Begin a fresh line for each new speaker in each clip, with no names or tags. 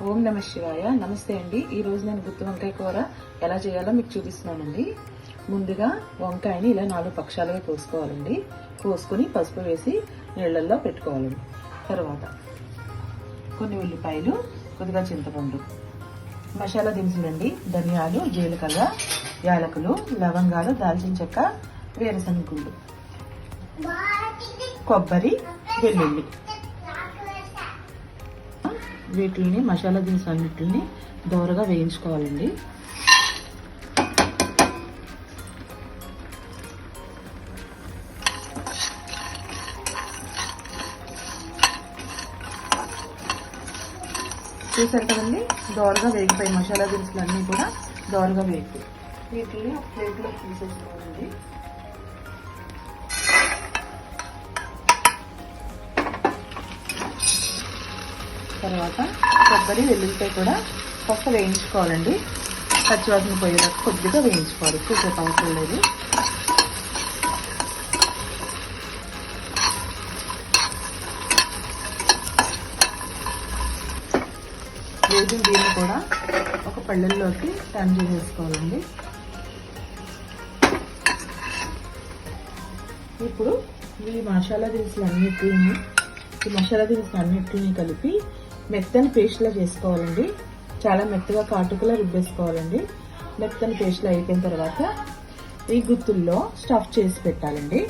ఓం నమః శివాయ. నమస్తే అండి. ఈ రోజు నేను గుత్తి వంకాయ కూర ఎలా చేయాలో మీకు చూపిస్తున్నానండి. ముందుగా వంకాయని ఇలా 4 పక్షాలుగా కోసుకోవాలండి. కోసుకుని పసుపు వేసి నీళ్ళల్లో పెట్టుకోవాలండి. తర్వాత కొన్ని ఉల్లిపాయలు, కొద్దిగా చింతపండు, మసాలా దినుసులండి, ధనియాలు, జీలకర్ర, యాలకులు, లవంగాలు, దాల్చిన చెక్క, వేరుశనగ గుళ్ళు, కొబ్బరి, వెల్లుల్లి. వీటిని మసాలా దినుసులు అన్నిటిని దోరగా వేయించుకోవాలండి. చూసారు కదండి, దోరగా వేగిపోయి మసాలా దినుసులు అన్నీ కూడా దోరగా వేగిపోయి వీటిని ఒక ప్లేట్లో తీసేసుకోవాలండి. తర్వాత కొబ్బరి, వెల్లుల్లిపాయ కూడా కొత్త వేయించుకోవాలండి. పచ్చివాసన పోయేదాకా కొద్దిగా వేయించుకోవాలి, ఎక్కువసేపు అవసరం లేదు. వేగిన దీన్ని కూడా ఒక పళ్ళెల్లోకి టర్న్ చేసేసుకోవాలండి. ఇప్పుడు ఈ మసాలా దినుసులు అన్నిటిని కలిపి మెత్తని పేస్ట్లా చేసుకోవాలండి. చాలా మెత్తగా కాటుకలా రుబ్బేసుకోవాలండి. మెత్తని పేస్ట్లో అయిపోయిన తర్వాత ఈ గుత్తుల్లో స్టఫ్ చేసి పెట్టాలండి.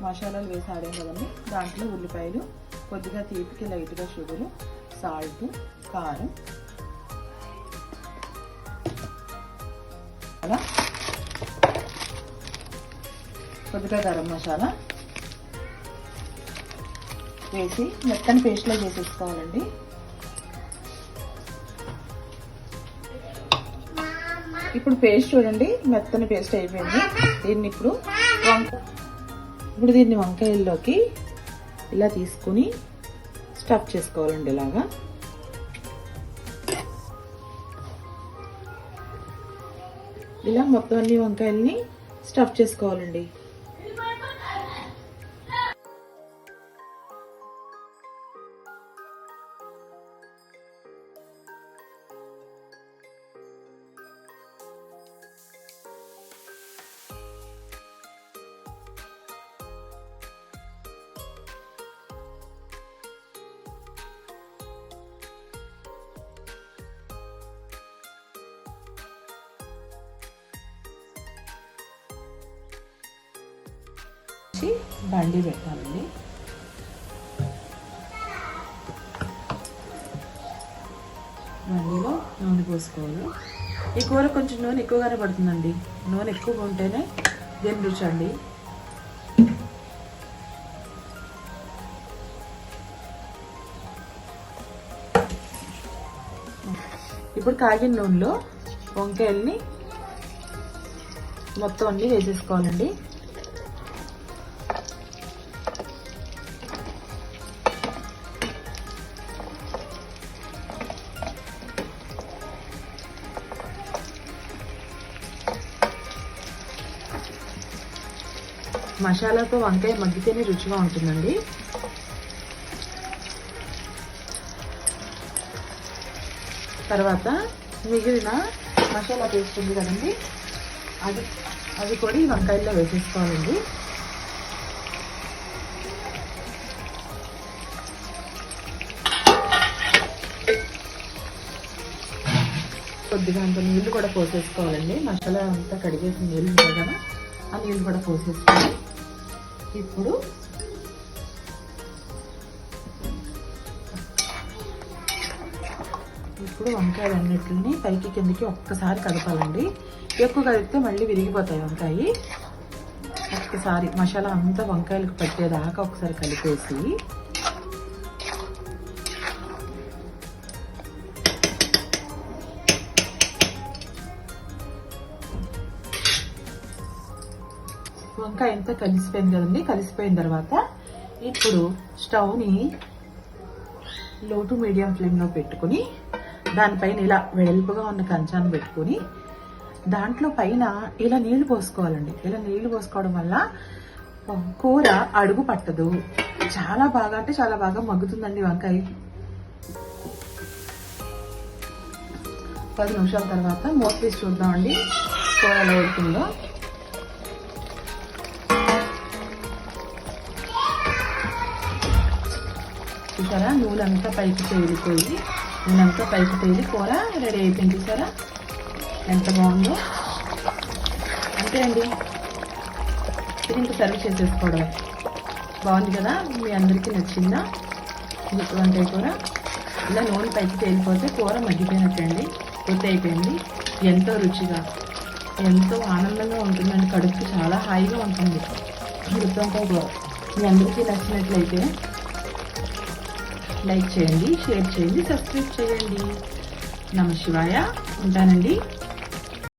మసాలాలు వేసి ఆడాం కదండి, దాంట్లో ఉల్లిపాయలు, కొద్దిగా తీపికి లైట్గా షుగరు, సాల్ట్, కారం, అలా కొద్దిగా గరం మసాలా వేసి మెత్తని పేస్ట్లో చేసేసుకోవాలండి. ఇప్పుడు పేస్ట్ చూడండి, మెత్తని పేస్ట్ అయిపోయింది. దీన్ని వంకాయల్లోకి ఇలా తీసుకుని స్టఫ్ చేసుకోవాలండి. ఇలాగా ఇలా మొత్తం అన్ని వంకాయల్ని స్టఫ్ చేసుకోవాలండి. బండి పెట్టాలండి. బండిలో నూనె పోసుకోవాలి. ఈ కూర కొంచెం నూనె ఎక్కువగానే పడుతుందండి. నూనె ఎక్కువగా ఉంటేనే దీని రుచి అండి. ఇప్పుడు కాగిన నూనెలో వంకాయల్ని మొత్తం అన్ని వేసేసుకోవాలండి. మసాలాతో వంకాయ మగ్గితేనే రుచిగా ఉంటుందండి. తర్వాత మిగిలిన మసాలా పేస్ట్ ఉంది కదండి, అది కూడా ఈ వంకాయల్లో వేసేసుకోవాలండి. కొద్దిగా అంత నీళ్లు కూడా పోసేసుకోవాలండి. మసాలా అంతా కడిగేసిన నీళ్ళు ఉంటాయి కదా, ఆ నీళ్ళు కూడా పోసేసుకోవాలి. ఇప్పుడు వంకాయలన్నిటిని పైకి కిందకి ఒక్కసారి కదపాలండి. ఎక్కువ కదిపితే మళ్ళీ విరిగిపోతాయి వంకాయ. ఒక్కసారి మసాలా అంతా వంకాయలకు పట్టేదాకా ఒకసారి కలిపేసి వంకాయ అంతా కలిసిపోయింది కదండి. కలిసిపోయిన తర్వాత ఇప్పుడు స్టవ్ని లో టు మీడియం ఫ్లేమ్లో పెట్టుకుని దానిపైన ఇలా వెడల్పుగా ఉన్న కంచాన్ని పెట్టుకుని దాంట్లో పైన ఇలా నీళ్లు పోసుకోవాలండి. ఇలా నీళ్లు పోసుకోవడం వల్ల కూర అడుగు పట్టదు. చాలా బాగా అంటే చాలా బాగా మగ్గుతుందండి వంకాయ. 10 నిమిషాల తర్వాత మూత తీసి చూద్దామండి కూర ఎలా ఉడుకుందో. చూసారా నూనె అంతా పైకి తేలిపోయి కూర రెడీ అయిపోయింది. చూసారా ఎంత బాగుందో. అంతే అండి, ఇది ఇంకా సర్వ్ చేసేసుకోవడమే. బాగుంది కదా, మీ అందరికీ నచ్చిందా గుత్తి వంకాయ కూర? ఇలా నూనె పైకి తేలిపోతే కూర మగ్గిపోయినట్టు అండి, పూర్తి అయిపోయింది. ఎంతో రుచిగా ఎంతో ఆనందంగా ఉంటుందండి, కడుపుకి చాలా హాయిగా ఉంటుంది గుత్తి వంకాయ కూర. మీ అందరికీ నచ్చినట్లయితే లైక్ చేయండి, షేర్ చేయండి, సబ్స్క్రైబ్ చేయండి. నమః శివాయ. ఉంటానండి.